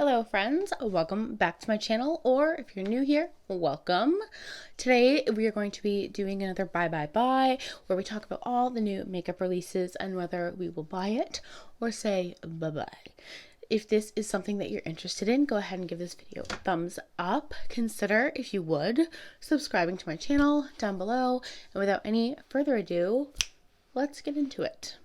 Hello friends, welcome back to my channel, or if you're new here, welcome. Today we are going to be doing another buy where we talk about all the new makeup releases and whether we will buy it or say bye-bye. If this is something that you're interested in, go ahead and give this video a thumbs up. Consider, if you would, subscribing to my channel down below. And without any further ado, let's get into it.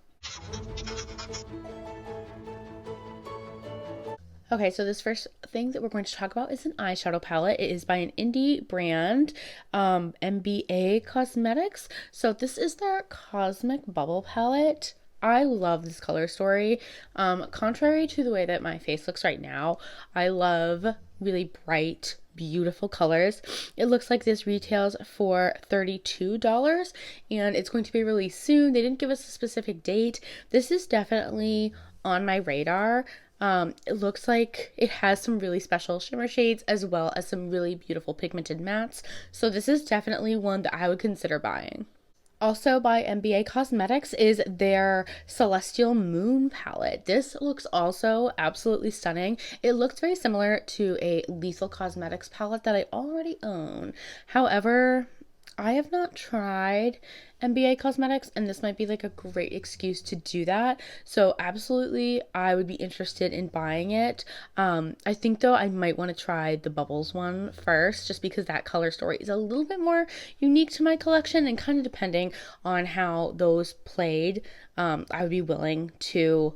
Okay, so this first thing that we're going to talk about is an eyeshadow palette. It is by an indie brand, MBA Cosmetics. So this is their Cosmic Bubble palette. I love this color story. Contrary to the way that my face looks right now, I love really bright, beautiful colors. It looks like this retails for $32 and it's going to be released soon. They didn't give us a specific date. This is definitely on my radar. It looks like it has some really special shimmer shades as well as some really beautiful pigmented mattes. So this is definitely one that I would consider buying. Also by MBA Cosmetics is their Celestial Moon palette. This looks also absolutely stunning. It looks very similar to a Lethal Cosmetics palette that I already own. However, I have not tried MBA Cosmetics, and this might be like a great excuse to do that. So absolutely, I would be interested in buying it. I think though I might want to try the Bubbles one first, just because that color story is a little bit more unique to my collection, and kind of depending on how those played, I would be willing to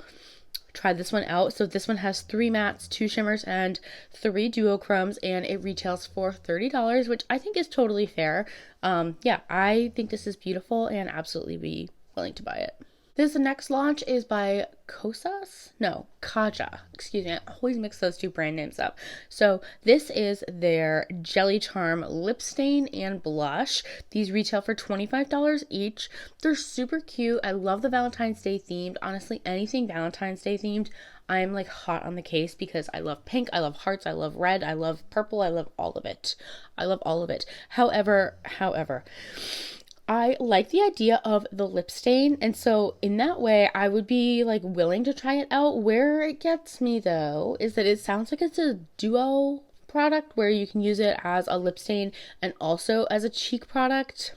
try this one out. So this one has 3 mattes, 2 shimmers, and 3 duochromes, and it retails for $30, which I think is totally fair. Yeah, I think this is beautiful and absolutely be willing to buy it. This next launch is by Kaja. Excuse me, I always mix those two brand names up. So this is their Jelly Charm lip stain and blush. These retail for $25 each. They're super cute. I love the Valentine's Day themed. Honestly, anything Valentine's Day themed, I'm like hot on the case because I love pink, I love hearts, I love red, I love purple, I love all of it. I love all of it. However, I like the idea of the lip stain, and so in that way I would be like willing to try it out. Where it gets me though is that it sounds like it's a duo product where you can use it as a lip stain and also as a cheek product.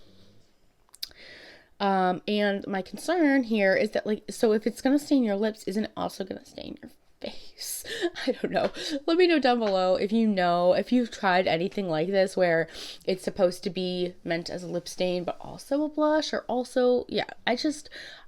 And my concern here is that, like, so if it's gonna stain your lips, isn't it also gonna stain your face? I don't know. Let me know down below if you know, if you've tried anything like this where it's supposed to be meant as a lip stain but also a blush, or also, yeah,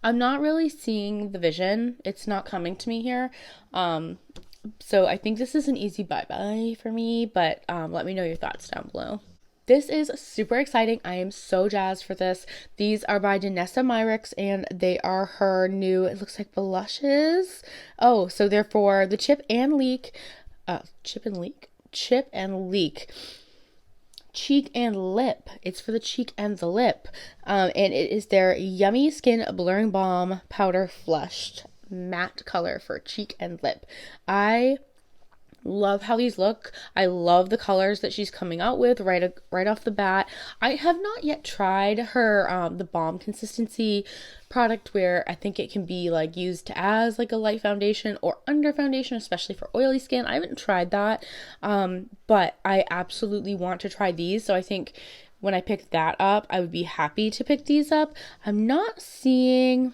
I'm not really seeing the vision. It's not coming to me here. So I think this is an easy bye-bye for me, but let me know your thoughts down below. This is super exciting. I am so jazzed for this. These are by Danessa Myricks, and they are her new, it looks like, blushes. Oh, so they're for the Chip and Leak, Cheek and Lip. It's for the cheek and the lip. And it is their Yummy Skin Blurring Balm Powder Flushed Matte Color for cheek and lip. I love how these look. I love the colors that she's coming out with right off the bat. I have not yet tried her the balm consistency product, where I think it can be like used as like a light foundation or under foundation, especially for oily skin. I haven't tried that, but I absolutely want to try these. So I think when I pick that up, I would be happy to pick these up. I'm not seeing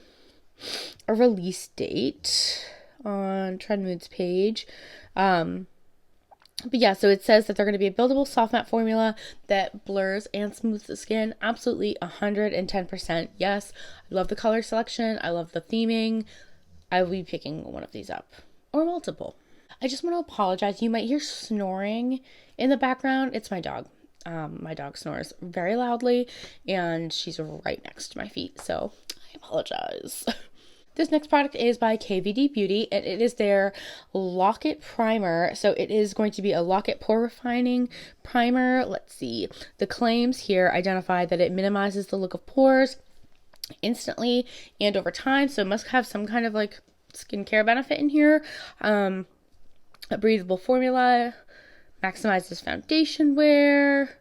a release date on Trend Moods page. But yeah, so it says that they're going to be a buildable soft matte formula that blurs and smooths the skin. Absolutely 110% yes. I love the color selection. I love the theming. I will be picking one of these up, or multiple. I just want to apologize. You might hear snoring in the background. It's my dog. My dog snores very loudly, and she's right next to my feet, so I apologize. This next product is by KVD Beauty, and it is their Lock-It Primer. So it is going to be a Lock-It Pore Refining Primer. Let's see. The claims here identify that it minimizes the look of pores instantly and over time. So it must have some kind of like skincare benefit in here. A breathable formula, maximizes foundation wear,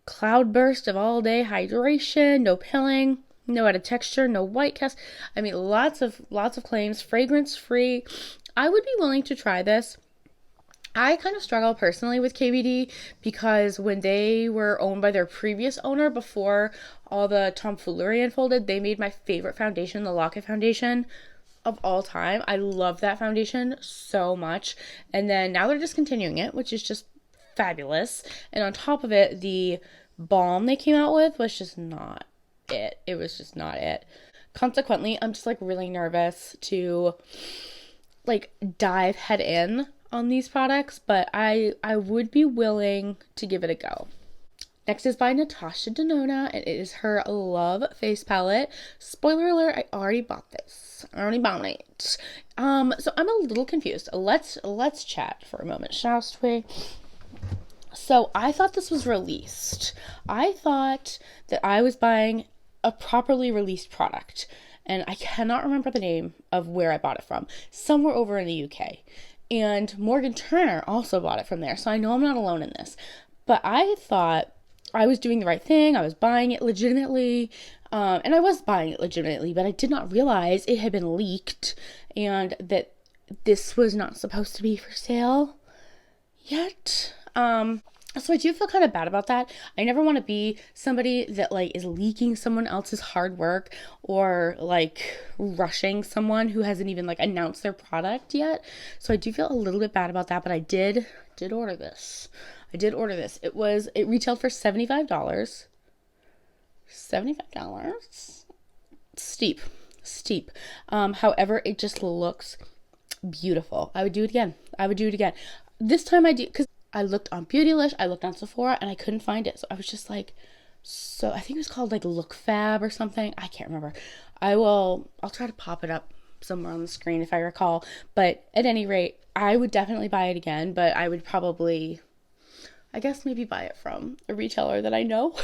cloud burst of all day hydration, no pilling. no added texture, no white cast. I mean, lots of claims, fragrance free. I would be willing to try this. I kind of struggle personally with KVD because when they were owned by their previous owner before all the tomfoolery unfolded, they made my favorite foundation, the Lock-It Foundation of all time. I love that foundation so much. And then now they're discontinuing it, which is just fabulous. And on top of it, the balm they came out with was just not it. It was just not it. Consequently, I'm just like really nervous to like dive head in on these products, but I would be willing to give it a go. Next is by Natasha Denona, and it is her Love Face Palette. Spoiler alert, I already bought this. I already bought it. So I'm a little confused. Let's chat for a moment, shall we? So I thought this was released. I thought that I was buying a properly released product, and I cannot remember the name of where I bought it from. Somewhere over in the UK. And Morgan Turner also bought it from there, so I know I'm not alone in this. But I thought I was doing the right thing. I was buying it legitimately, and I was buying it legitimately, but I did not realize it had been leaked and that this was not supposed to be for sale yet. So I do feel kind of bad about that. I never want to be somebody that like is leaking someone else's hard work or like rushing someone who hasn't even like announced their product yet. So I do feel a little bit bad about that, but I did order this. It retailed for $75. $75. Steep. However, it just looks beautiful. I would do it again. This time I do, because I looked on Beautylish, I looked on Sephora, and I couldn't find it. So I was just like, I think it was called like Look Fab or something. I can't remember. I'll try to pop it up somewhere on the screen if I recall. But at any rate, I would definitely buy it again, but I would probably, I guess maybe buy it from a retailer that I know.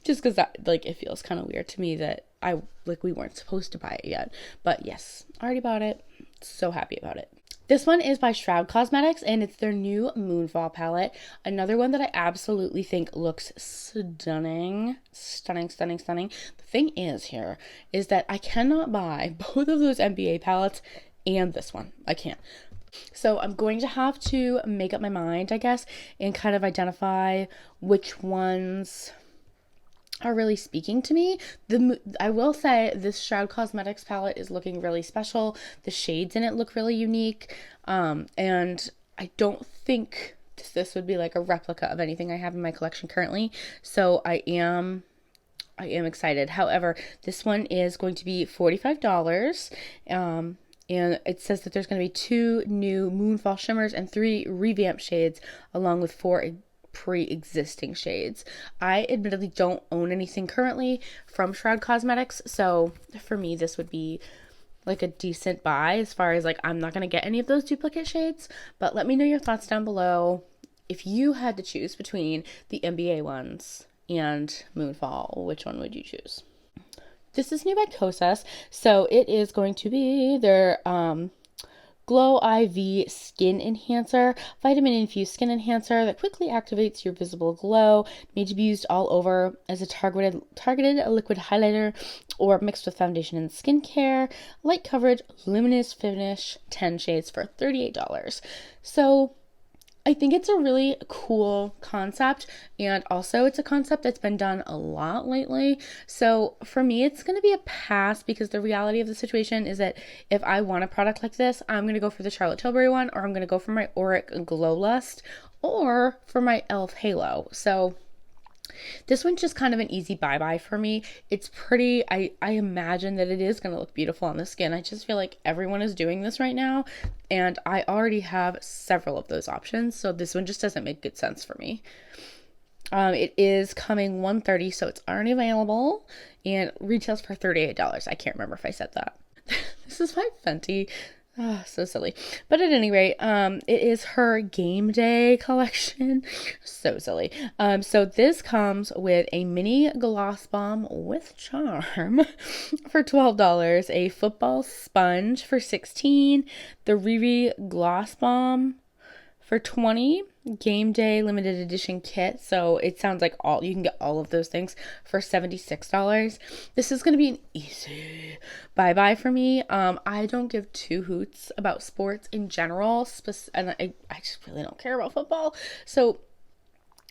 Just because that, like, it feels kind of weird to me that we weren't supposed to buy it yet. But yes, already bought it. So happy about it. This one is by Shroud Cosmetics, and it's their new Moonfall palette. Another one that I absolutely think looks stunning. Stunning. The thing is that I cannot buy both of those MBA palettes and this one. I can't. So I'm going to have to make up my mind, I guess, and kind of identify which ones are really speaking to me. I will say this Shroud Cosmetics palette is looking really special. The shades in it look really unique. And I don't think this would be like a replica of anything I have in my collection currently. So I am excited. However, this one is going to be $45. And it says that there's going to be 2 new Moonfall shimmers and 3 revamped shades, along with 4 pre-existing shades. I admittedly don't own anything currently from Shroud Cosmetics, so for me this would be like a decent buy as far as like I'm not going to get any of those duplicate shades. But let me know your thoughts down below. If you had to choose between the MBA ones and Moonfall, which one would you choose? This is new by Kosas, so it is going to be their Glow IV Skin Enhancer, vitamin-infused skin enhancer that quickly activates your visible glow, made to be used all over as a targeted liquid highlighter or mixed with foundation and skincare. Light coverage, luminous finish, 10 shades for $38. So I think it's a really cool concept, and also it's a concept that's been done a lot lately. So for me, it's going to be a pass, because the reality of the situation is that if I want a product like this, I'm going to go for the Charlotte Tilbury one, or I'm going to go for my Auric Glow Lust, or for my e.l.f. Halo. So this one's just kind of an easy bye-bye for me. It's pretty, I imagine that it is going to look beautiful on the skin. I just feel like everyone is doing this right now, and I already have several of those options, so this one just doesn't make good sense for me. It is coming $130, so it's already available, and retails for $38. I can't remember if I said that. This is my Fenty. Oh, so silly. But at any rate, it is her game day collection. So silly. So this comes with a mini gloss bomb with charm for $12, a football sponge for $16, the Riri gloss bomb For 20, game day limited edition kit. So it sounds like all you can get all of those things for $76. This is going to be an easy bye-bye for me. I don't give two hoots about sports in general, and I just really don't care about football. So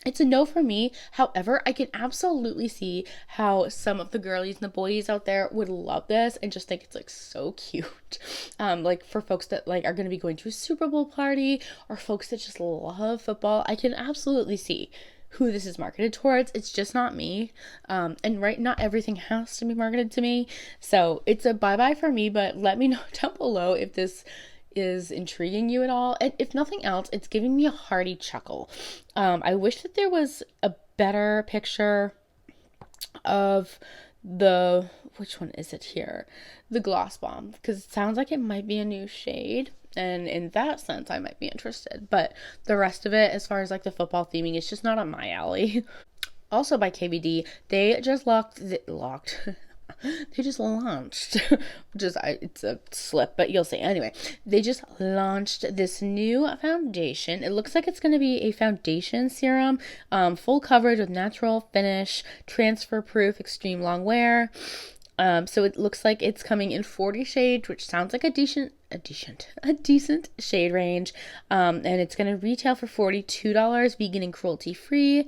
it's a no for me. However, I can absolutely see how some of the girlies and the boys out there would love this and just think it's like so cute. Like for folks that like are going to be going to a Super Bowl party or folks that just love football, I can absolutely see who this is marketed towards. It's just not me. And right, not everything has to be marketed to me. So it's a bye-bye for me, but let me know down below if this is intriguing you at all. And if nothing else, it's giving me a hearty chuckle. I wish that there was a better picture of the, which one is it here? The Gloss Bomb, because it sounds like it might be a new shade. And in that sense, I might be interested. But the rest of it, as far as like the football theming, it's just not on my alley. Also by KVD, they just they just launched, which is, it's a slip, but you'll see. Anyway, they just launched this new foundation. It looks like it's going to be a foundation serum, full coverage with natural finish, transfer proof, extreme long wear. So it looks like it's coming in 40 shades, which sounds like a decent shade range. And it's going to retail for $42, vegan and cruelty free.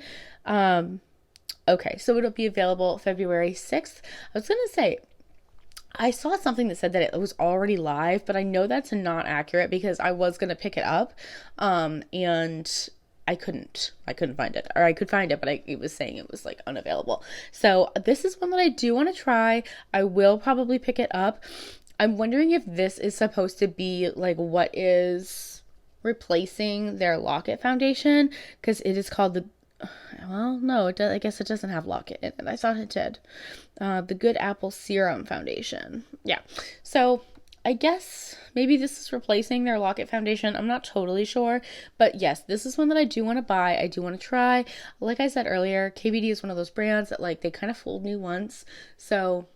Okay, so it'll be available February 6th. I was going to say, I saw something that said that it was already live, but I know that's not accurate because I was going to pick it up, and I couldn't find it, or I could find it, but it was saying it was like unavailable. So this is one that I do want to try. I will probably pick it up. I'm wondering if this is supposed to be like what is replacing their Lock-It foundation, because it is called the, well, no, I guess it doesn't have Lock-It in it. I thought it did. The Good Apple Serum Foundation. Yeah. So I guess maybe this is replacing their Lock-It foundation. I'm not totally sure. But yes, this is one that I do want to buy. I do want to try. Like I said earlier, KVD is one of those brands that like they kind of fooled me once. So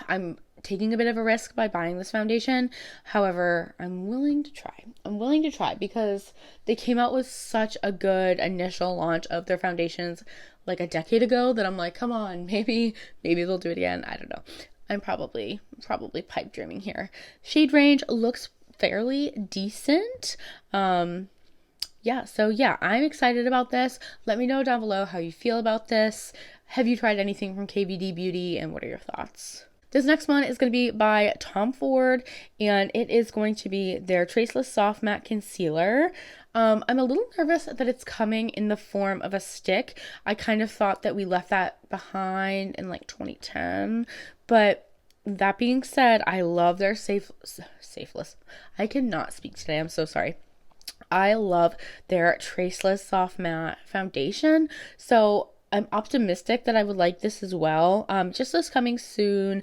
I'm taking a bit of a risk by buying this foundation. However, I'm willing to try. Because they came out with such a good initial launch of their foundations like a decade ago that I'm like, come on, maybe they'll do it again. I don't know. I'm probably pipe dreaming here. Shade range looks fairly decent. Yeah, so yeah, I'm excited about this. Let me know down below how you feel about this. Have you tried anything from KVD Beauty, and what are your thoughts? This next one is going to be by Tom Ford, and it is going to be their Traceless Soft Matte Concealer. I'm a little nervous that it's coming in the form of a stick. I kind of thought that we left that behind in like 2010, but that being said, I love their Safeless. I cannot speak today. I'm so sorry. I love their Traceless Soft Matte Foundation. So I'm optimistic that I would like this as well. Just this coming soon,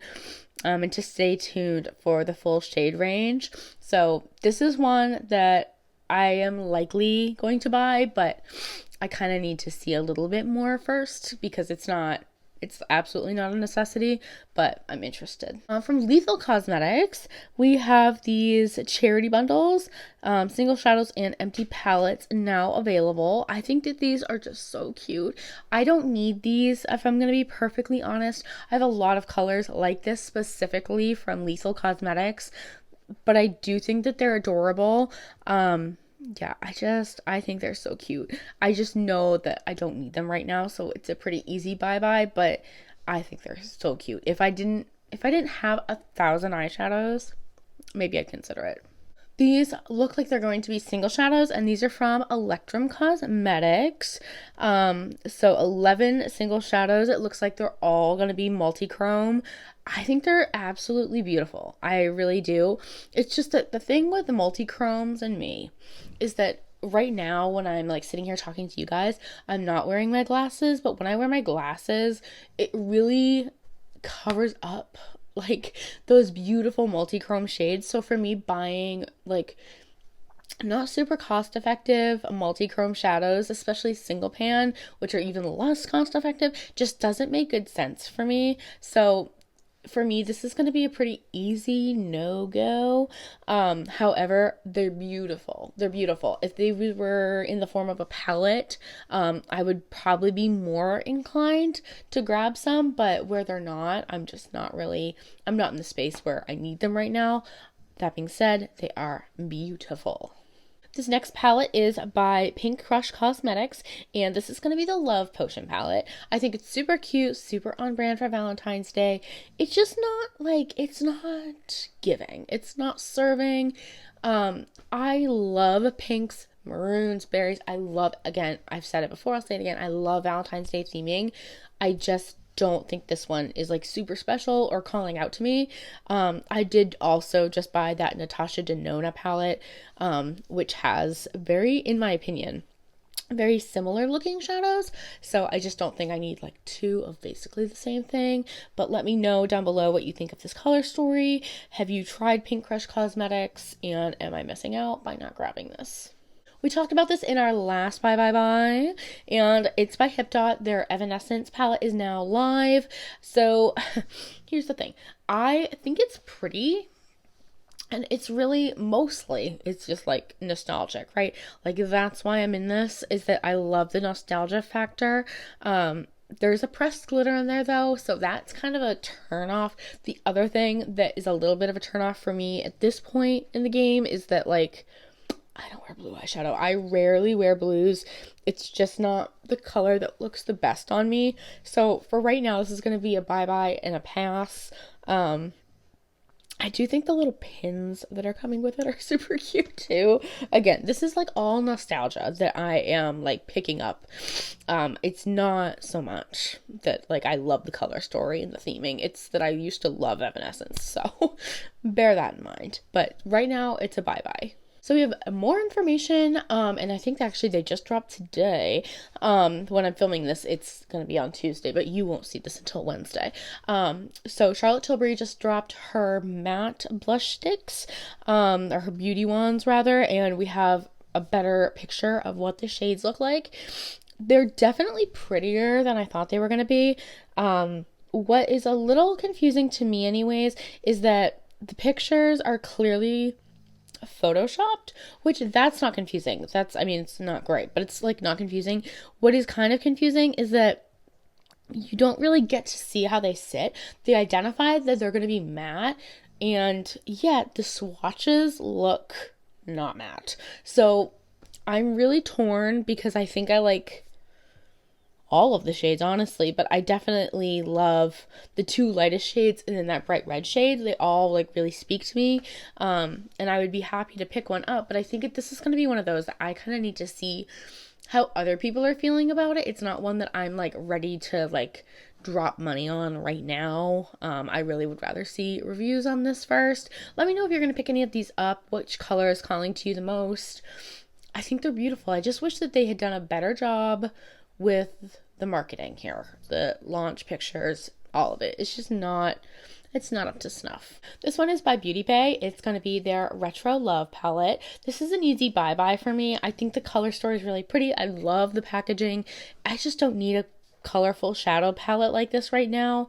and to stay tuned for the full shade range. So this is one that I am likely going to buy, but I kind of need to see a little bit more first because it's absolutely not a necessity, but I'm interested. From Lethal Cosmetics, we have these charity bundles, single shadows and empty palettes now available. I think that these are just so cute. I don't need these, if I'm going to be perfectly honest. I have a lot of colors like this specifically from Lethal Cosmetics, but I do think that they're adorable. Yeah, I think they're so cute. I just know that I don't need them right now, so it's a pretty easy bye-bye, but I think they're so cute. If I didn't have 1,000 eyeshadows, maybe I'd consider it. These look like they're going to be single shadows, and these are from Electrum Cosmetics. So 11 single shadows. It looks like they're all going to be multi-chrome. I think they're absolutely beautiful. I really do. It's just that the thing with the multi-chromes and me is that right now when I'm like sitting here talking to you guys, I'm not wearing my glasses, but when I wear my glasses, it really covers up like those beautiful multi-chrome shades. So for me, buying like not super cost effective multi-chrome shadows, especially single pan, which are even less cost effective, just doesn't make good sense for me. So for me, this is going to be a pretty easy no-go. However, they're beautiful. They're beautiful. If they were in the form of a palette, I would probably be more inclined to grab some, but where they're not, I'm not in the space where I need them right now. That being said, they are beautiful. This next palette is by Pink Crush Cosmetics, and this is going to be the Love Potion palette. I think it's super cute, super on brand for Valentine's Day. It's just it's not giving. It's not serving. I love pinks, maroons, berries. Again, I've said it before, I'll say it again. I love Valentine's Day theming. I just don't think this one is like super special or calling out to me. I did also just buy that Natasha Denona palette, which has in my opinion, very similar looking shadows. So I just don't think I need like two of basically the same thing. But let me know down below what you think of this color story. Have you tried Pink Crush Cosmetics? And am I missing out by not grabbing this? We talked about this in our last buy, and it's by HipDot. Their Evanescence palette is now live. So here's the thing. I think it's pretty, and it's just like nostalgic, right? Like that's why I'm in this, is that I love the nostalgia factor. There's a pressed glitter in there though, so that's kind of a turn off. The other thing that is a little bit of a turn off for me at this point in the game is that like, I don't wear blue eyeshadow. I rarely wear blues. It's just not the color that looks the best on me. So for right now, this is going to be a bye-bye and a pass. I do think the little pins that are coming with it are super cute too. Again, this is like all nostalgia that I am like picking up. It's not so much that like I love the color story and the theming. It's that I used to love Evanescence. So bear that in mind. But right now, it's a bye-bye. So we have more information, and I think actually they just dropped today. When I'm filming this, it's going to be on Tuesday, but you won't see this until Wednesday. So Charlotte Tilbury just dropped her matte blush sticks, or her beauty wands rather, and we have a better picture of what the shades look like. They're definitely prettier than I thought they were going to be. What is a little confusing to me anyways is that the pictures are clearly photoshopped, which that's not confusing. It's not great, but it's like not confusing. What is kind of confusing is that you don't really get to see how they sit. They identify that they're going to be matte, and yet the swatches look not matte. So I'm really torn because I think I like all of the shades, honestly, but I definitely love the two lightest shades and then that bright red shade. They all like really speak to me, and I would be happy to pick one up, but I think this is going to be one of those that I kind of need to see how other people are feeling about it. It's not one that I'm like ready to like drop money on right now. I really would rather see reviews on this first. Let me know if you're going to pick any of these up, which color is calling to you the most. I think they're beautiful. I just wish that they had done a better job with the marketing here, the launch pictures, all of it. It's not up to snuff. This one is by Beauty Bay. It's going to be their Retro Love palette. This is an easy bye-bye for me. I think the color story is really pretty. I love the packaging. I just don't need a colorful shadow palette like this right now.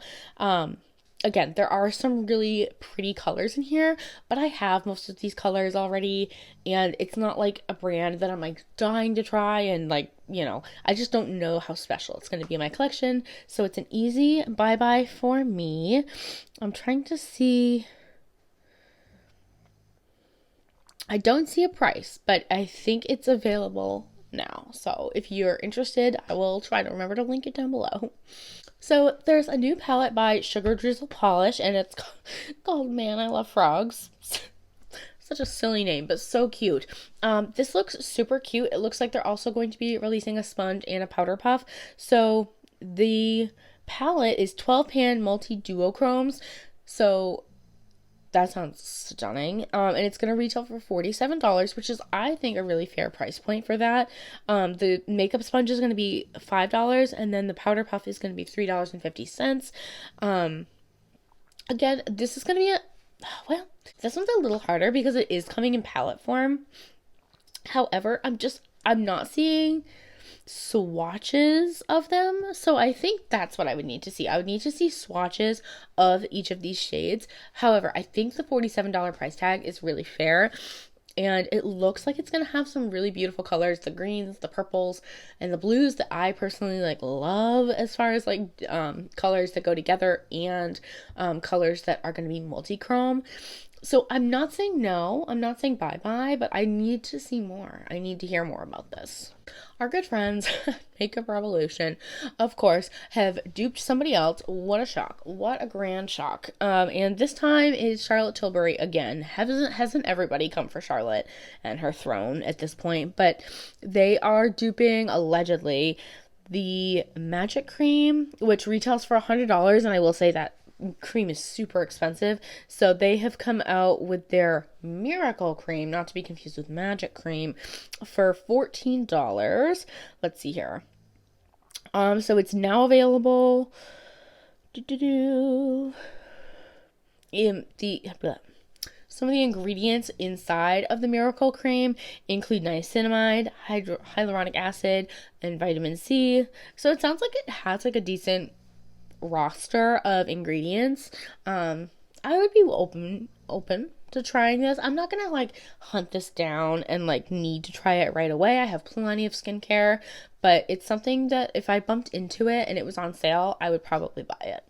Again, there are some really pretty colors in here, but I have most of these colors already, and it's not like a brand that I'm like dying to try, and like, I just don't know how special it's going to be in my collection. So it's an easy bye-bye for me. I'm trying to see. I don't see a price, but I think it's available now. So if you're interested, I will try to remember to link it down below. So there's a new palette by Sugar Drizzle Polish, and it's called Man, I Love Frogs. Such a silly name, but so cute. This looks super cute. It looks like they're also going to be releasing a sponge and a powder puff. So the palette is 12 pan multi duochromes. So that sounds stunning. And it's going to retail for $47, which is, I think, a really fair price point for that. The makeup sponge is going to be $5, and then the powder puff is going to be $3.50. Again, this is going to be this one's a little harder because it is coming in palette form. However, I'm not seeing swatches of them. So I think that's what I would need to see. I would need to see swatches of each of these shades. However, I think the $47 price tag is really fair. And it looks like it's going to have some really beautiful colors, the greens, the purples, and the blues that I personally like love as far as like colors that go together, and colors that are going to be multi-chrome. So I'm not saying no, I'm not saying bye-bye, but I need to see more. I need to hear more about this. Our good friends, Makeup Revolution, of course, have duped somebody else. What a shock. What a grand shock. And this time is Charlotte Tilbury again. Hasn't everybody come for Charlotte and her throne at this point? But they are duping, allegedly, the Magic Cream, which retails for $100, and I will say that cream is super expensive. So they have come out with their Miracle Cream, not to be confused with Magic Cream, for $14. Let's see here. So it's now available. Some of the ingredients inside of the Miracle Cream include niacinamide, hyaluronic acid, and vitamin C. So it sounds like it has like a decent roster of ingredients. I would be open to trying this. I'm not gonna like hunt this down and like need to try it right away. I have plenty of skincare, but it's something that if I bumped into it and it was on sale, I would probably buy it.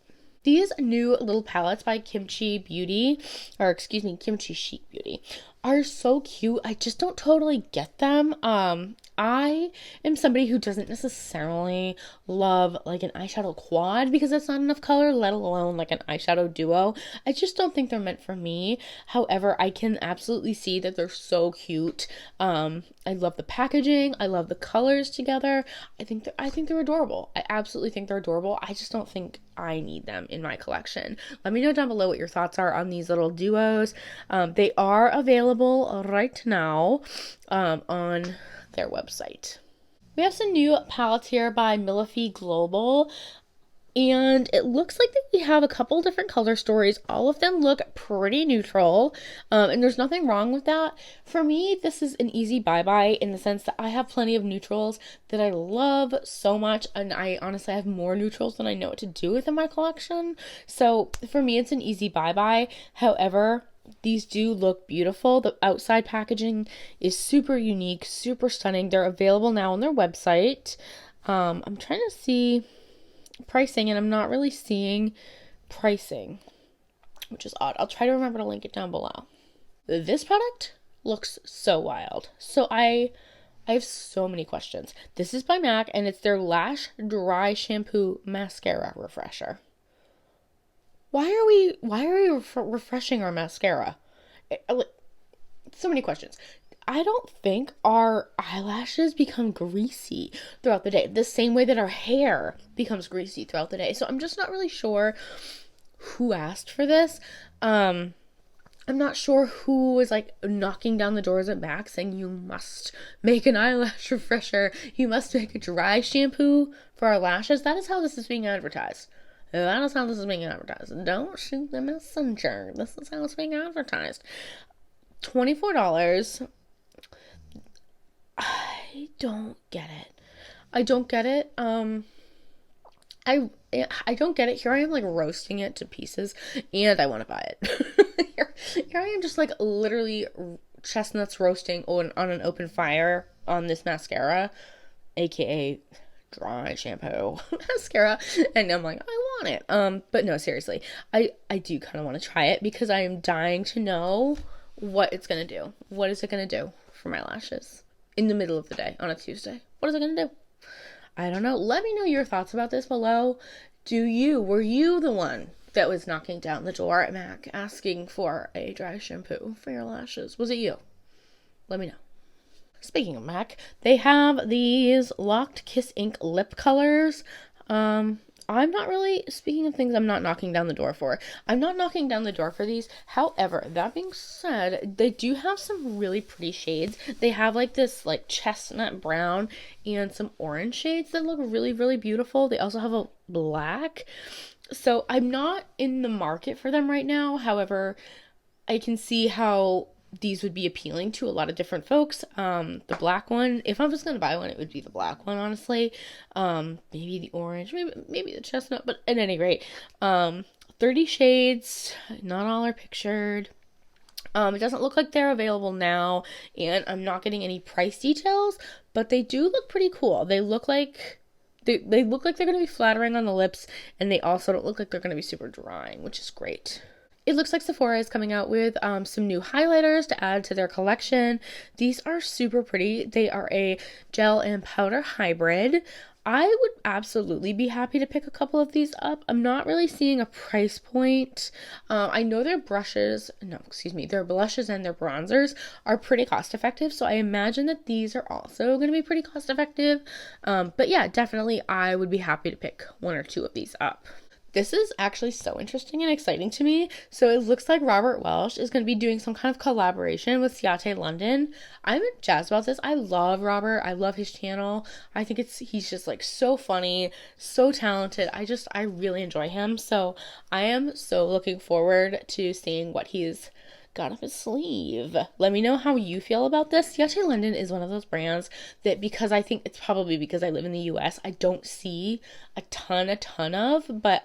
These new little palettes by Kimchi Chic Beauty are so cute. I just don't totally get them. I am somebody who doesn't necessarily love like an eyeshadow quad because that's not enough color, let alone like an eyeshadow duo. I just don't think they're meant for me. However, I can absolutely see that they're so cute. I love the packaging. I love the colors together. I think they're adorable. I absolutely think they're adorable. I just don't think I need them in my collection. Let me know down below what your thoughts are on these little duos. They are available right now on their website. We have some new palettes here by Millefee Global, and it looks like that we have a couple different color stories. All of them look pretty neutral, and there's nothing wrong with that. For me, this is an easy bye-bye in the sense that I have plenty of neutrals that I love so much, and I honestly have more neutrals than I know what to do with in my collection. So for me, it's an easy bye-bye. However, these do look beautiful. The outside packaging is super unique, super stunning. They're available now on their website. I'm trying to see pricing, and I'm not really seeing pricing, which is odd. I'll try to remember to link it down below. This product looks so wild. So I have so many questions. This is by MAC, and it's their Lash Dry Shampoo Mascara Refresher. Why are we refreshing our mascara? So many questions. I don't think our eyelashes become greasy throughout the day the same way that our hair becomes greasy throughout the day. So I'm just not really sure who asked for this. I'm not sure who was like knocking down the doors at MAC saying you must make an eyelash refresher. You must make a dry shampoo for our lashes. That is how this is being advertised. That is how this is being advertised. Don't shoot the messenger. This is how it's being advertised. $24. I don't get it. I don't get it. I don't get it. Here I am like roasting it to pieces, and I want to buy it. here I am just like literally chestnuts roasting on an open fire on this mascara, aka dry shampoo mascara, and I'm like, I want it. But no, seriously, I do kind of want to try it because I am dying to know what it's gonna do. What is it gonna do for my lashes in the middle of the day on a Tuesday? What is it gonna do? I don't know. Let me know your thoughts about this below. Were you the one that was knocking down the door at MAC asking for a dry shampoo for your lashes? Was it you? Let me know. Speaking of MAC, they have these Locked Kiss Ink lip colors. I'm not really, speaking of things I'm not knocking down the door for, I'm not knocking down the door for these. However, that being said, they do have some really pretty shades. They have like this like chestnut brown and some orange shades that look really, really beautiful. They also have a black. So I'm not in the market for them right now. However, I can see how these would be appealing to a lot of different folks. The black one, if I was going to buy one, it would be the black one, honestly. Maybe the orange, maybe the chestnut, but at any rate, 30 shades, not all are pictured. It doesn't look like they're available now, and I'm not getting any price details, but they do look pretty cool. They look like they look like they're going to be flattering on the lips, and they also don't look like they're going to be super drying, which is great. It looks like Sephora is coming out with some new highlighters to add to their collection. These are super pretty. They are a gel and powder hybrid. I would absolutely be happy to pick a couple of these up. I'm not really seeing a price point. I know their blushes and their bronzers are pretty cost effective. So I imagine that these are also going to be pretty cost effective. But yeah, definitely I would be happy to pick one or two of these up. This is actually so interesting and exciting to me. So it looks like Robert Welsh is going to be doing some kind of collaboration with Ciate London. I'm jazzed about this. I love Robert. I love his channel. I think he's just like so funny, so talented. I really enjoy him. So I am so looking forward to seeing what he's got up his sleeve. Let me know how you feel about this. Ciate London is one of those brands that, because I think it's probably because I live in the US, I don't see a ton of, but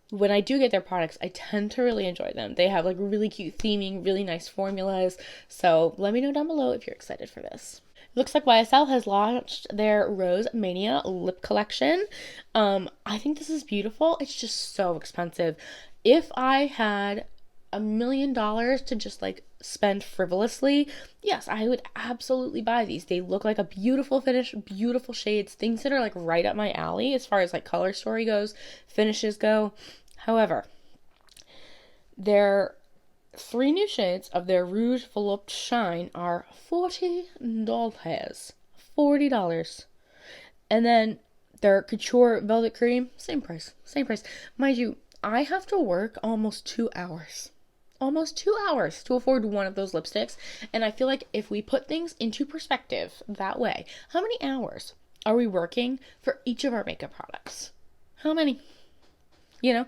when I do get their products, I tend to really enjoy them. They have like really cute theming, really nice formulas. So let me know down below if you're excited for this. Looks like YSL has launched their Rose Mania lip collection. I think this is beautiful. It's just so expensive. If I had $1 million to just like spend frivolously, yes, I would absolutely buy these. They look like a beautiful finish, beautiful shades, things that are like right up my alley as far as like color story goes, finishes go. However, their 3 new shades of their Rouge Volupte Shine are $40. $40. And then their Couture Velvet Cream, same price. Mind you, I have to work almost 2 hours to afford one of those lipsticks. And I feel like if we put things into perspective that way, how many hours are we working for each of our makeup products? How many? You know?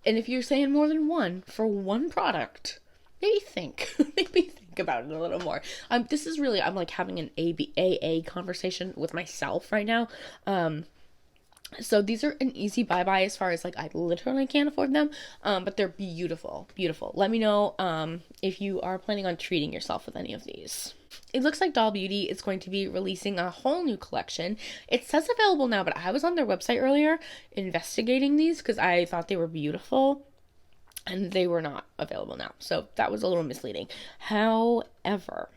And if you're saying more than one for one product, maybe think about it a little more. This is really, I'm like having an AA conversation with myself right now. So these are an easy bye-bye as far as like I literally can't afford them, but they're beautiful. Let me know if you are planning on treating yourself with any of these. It looks like Doll Beauty is going to be releasing a whole new collection. It says available now, but I was on their website earlier investigating these because I thought they were beautiful, and they were not available now. So that was a little misleading. However,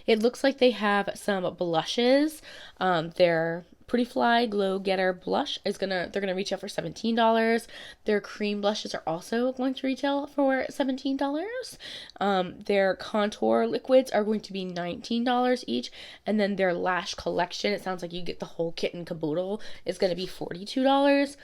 it looks like they have some blushes. Their Pretty Fly Glow Getter blush they're gonna retail for $17. Their cream blushes are also going to retail for $17. Their contour liquids are going to be $19 each, and then their lash collection, it sounds like you get the whole kit and caboodle, is gonna be $42.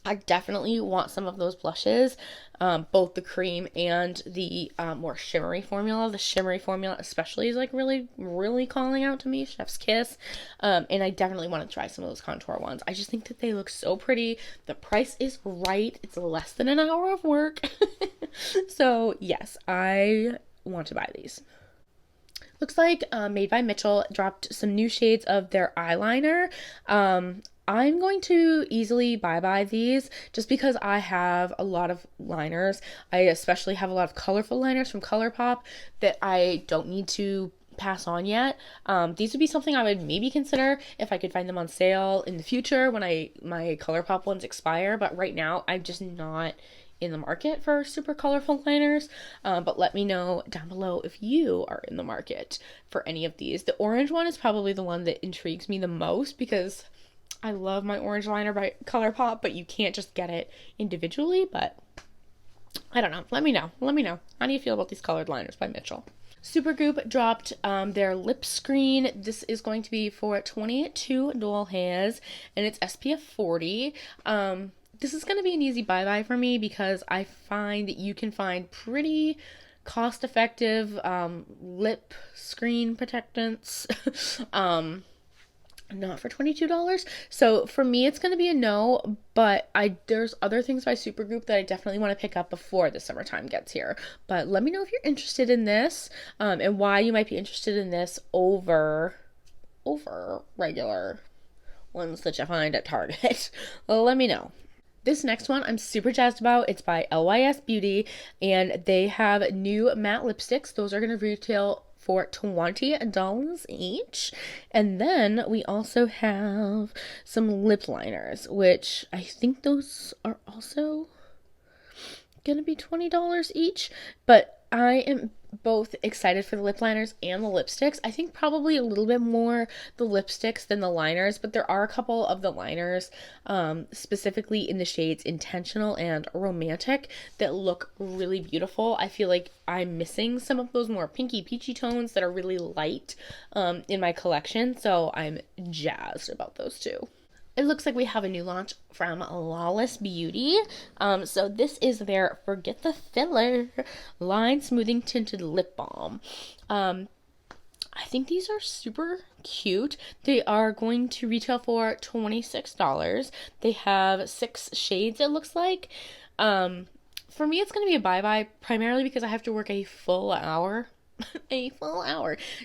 I definitely want some of those blushes, both the cream and the more shimmery formula. The shimmery formula especially is like really, really calling out to me, chef's kiss. And I definitely want to try some of those contour ones. I just think that they look so pretty. The price is right. It's less than an hour of work. So yes, I want to buy these. Looks like Made by Mitchell dropped some new shades of their eyeliner. I'm going to easily buy these just because I have a lot of liners. I especially have a lot of colorful liners from ColourPop that I don't need to pass on yet. These would be something I would maybe consider if I could find them on sale in the future when my ColourPop ones expire. But right now, I'm just not in the market for super colorful liners. But let me know down below if you are in the market for any of these. The orange one is probably the one that intrigues me the most because I love my orange liner by ColourPop, but you can't just get it individually. But I don't know. Let me know. How do you feel about these colored liners by Mitchell? Supergoop dropped their lip screen. This is going to be for 22 doll hairs, and it's SPF 40. This is going to be an easy bye-bye for me because I find that you can find pretty cost-effective lip screen protectants not for $22. So for me, it's going to be a no, but there's other things by Supergoop that I definitely want to pick up before the summertime gets here. But let me know if you're interested in this, and why you might be interested in this over regular ones that you find at Target. Let me know. This next one I'm super jazzed about. It's by LYS Beauty, and they have new matte lipsticks. Those are going to retail for $20 each. And then we also have some lip liners, which I think those are also going to be $20 each. But I am both excited for the lip liners and the lipsticks. I think probably a little bit more the lipsticks than the liners, but there are a couple of the liners, specifically in the shades Intentional and Romantic, that look really beautiful. I feel like I'm missing some of those more pinky peachy tones that are really light in my collection, so I'm jazzed about those two. It looks like we have a new launch from Lawless Beauty. So this is their Forget the Filler Line Smoothing Tinted Lip Balm. I think these are super cute. They are going to retail for $26. They have 6 shades, it looks like. For me, it's going to be a bye-bye, primarily because I have to work a full hour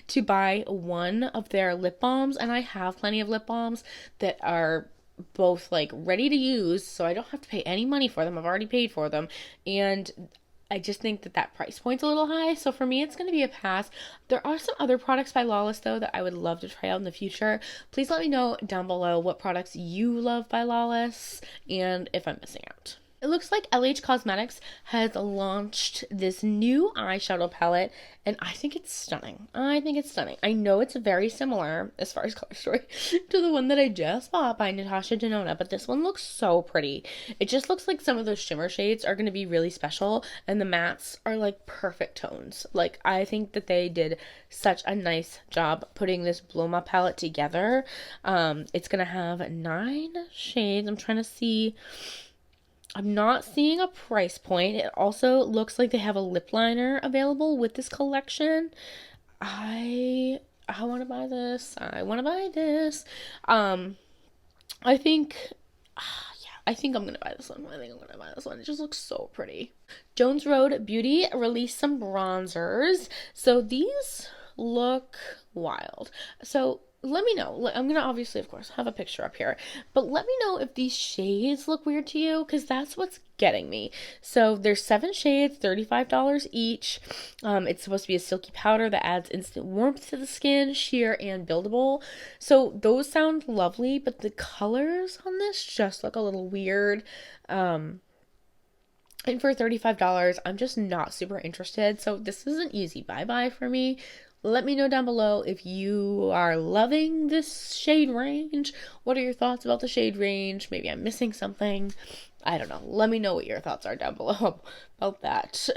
to buy one of their lip balms, and I have plenty of lip balms that are both like ready to use, so I don't have to pay any money for them. I've already paid for them, and I just think that price point's a little high, so for me it's going to be a pass. There are some other products by Lawless though that I would love to try out in the future. Please let me know down below what products you love by Lawless and if I'm missing out. It looks like LH Cosmetics has launched this new eyeshadow palette, and I think it's stunning. I know it's very similar, as far as color story, to the one that I just bought by Natasha Denona, but this one looks so pretty. It just looks like some of those shimmer shades are going to be really special, and the mattes are like perfect tones. Like, I think that they did such a nice job putting this Bloma palette together. It's going to have 9 shades. I'm trying to see. I'm not seeing a price point. It also looks like they have a lip liner available with this collection. I want to buy this. I think I think I'm gonna buy this one. It just looks so pretty. Jones Road Beauty released some bronzers. So these look wild. So let me know. I'm gonna obviously, of course, have a picture up here, but let me know if these shades look weird to you, because that's what's getting me. So there's 7 shades, $35 each. It's supposed to be a silky powder that adds instant warmth to the skin, sheer and buildable. So those sound lovely, but the colors on this just look a little weird. And for $35, I'm just not super interested. So this is an easy bye-bye for me. Let me know down below if you are loving this shade range. What are your thoughts about the shade range? Maybe I'm missing something. I don't know. Let me know what your thoughts are down below about that.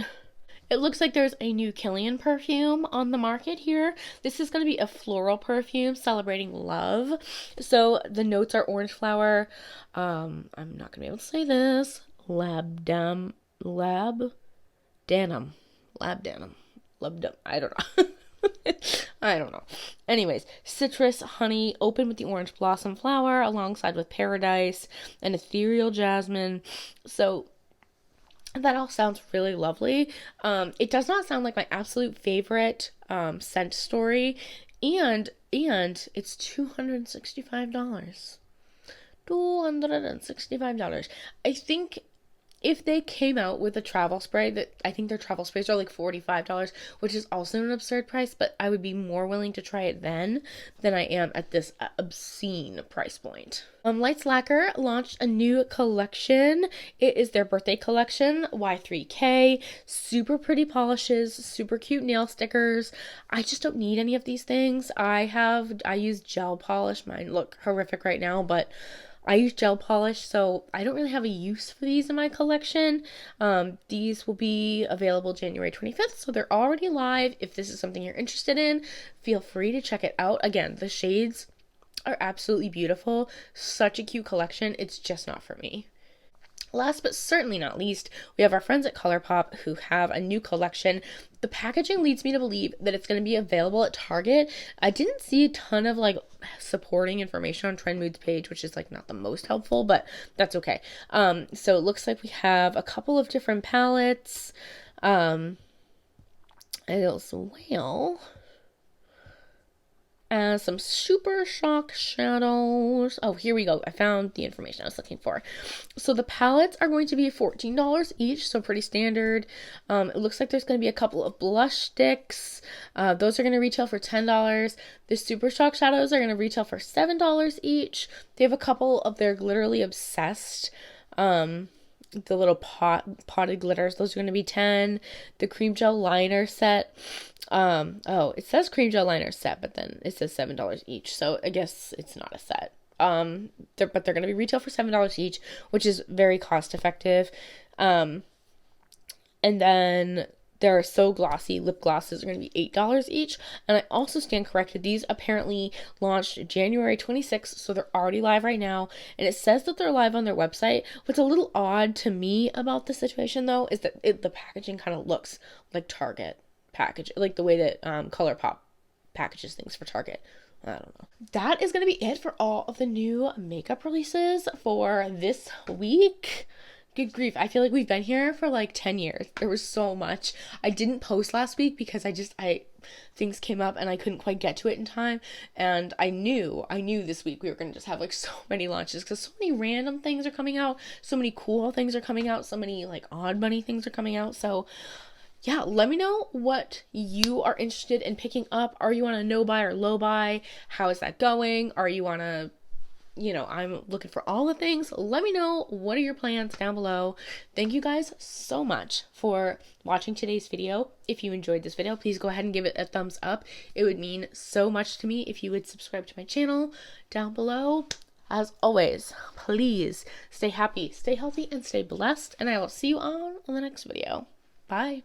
It looks like there's a new Kilian perfume on the market here. This is going to be a floral perfume celebrating love. So the notes are orange flower. I'm not going to be able to say this. Labdanum. I don't know. I don't know. Anyways, citrus, honey, open with the orange blossom flower, alongside with paradise and ethereal jasmine. So that all sounds really lovely. It does not sound like my absolute favorite scent story, and it's $265. $265. I think if they came out with a travel spray, I think their travel sprays are like $45, which is also an absurd price, but I would be more willing to try it then than I am at this obscene price point. Lights Lacquer launched a new collection. It is their birthday collection, Y3K. Super pretty polishes, super cute nail stickers. I just don't need any of these things. I use gel polish. Mine look horrific right now, but I use gel polish, so I don't really have a use for these in my collection. These will be available January 25th, so they're already live. If this is something you're interested in, feel free to check it out. Again, the shades are absolutely beautiful. Such a cute collection. It's just not for me. Last but certainly not least, we have our friends at ColourPop who have a new collection. The packaging leads me to believe that it's going to be available at Target. I didn't see a ton of like supporting information on Trend Mood's page, which is like not the most helpful, but that's okay. So it looks like we have a couple of different palettes. As well as some Super Shock shadows. Oh, here we go. I found the information I was looking for. So the palettes are going to be $14 each, so pretty standard. It looks like there's going to be a couple of blush sticks. Those are going to retail for $10. The Super Shock shadows are going to retail for $7 each. They have a couple of their Glitterly Obsessed the little potted glitters, those are going to be 10. The cream gel liner set, it says cream gel liner set, but then it says $7 each, so I guess it's not a set. But they're going to be retail for $7 each, which is very cost effective. And then they're So Glossy lip glosses are going to be $8 each. And I also stand corrected. These apparently launched January 26th, so they're already live right now. And it says that they're live on their website. What's a little odd to me about the situation, though, is that the packaging kind of looks like Target package, like the way that ColourPop packages things for Target. I don't know. That is going to be it for all of the new makeup releases for this week. Good grief. I feel like we've been here for like 10 years. There was so much. I didn't post last week because things came up and I couldn't quite get to it in time. And I knew this week we were going to just have like so many launches because so many random things are coming out. So many cool things are coming out. So many like odd money things are coming out. So yeah, let me know what you are interested in picking up. Are you on a no buy or low buy? How is that going? Are you on a I'm looking for all the things. Let me know what are your plans down below. Thank you guys so much for watching today's video. If you enjoyed this video, please go ahead and give it a thumbs up. It would mean so much to me if you would subscribe to my channel down below. As always, please stay happy, stay healthy, and stay blessed. And I will see you on the next video. Bye.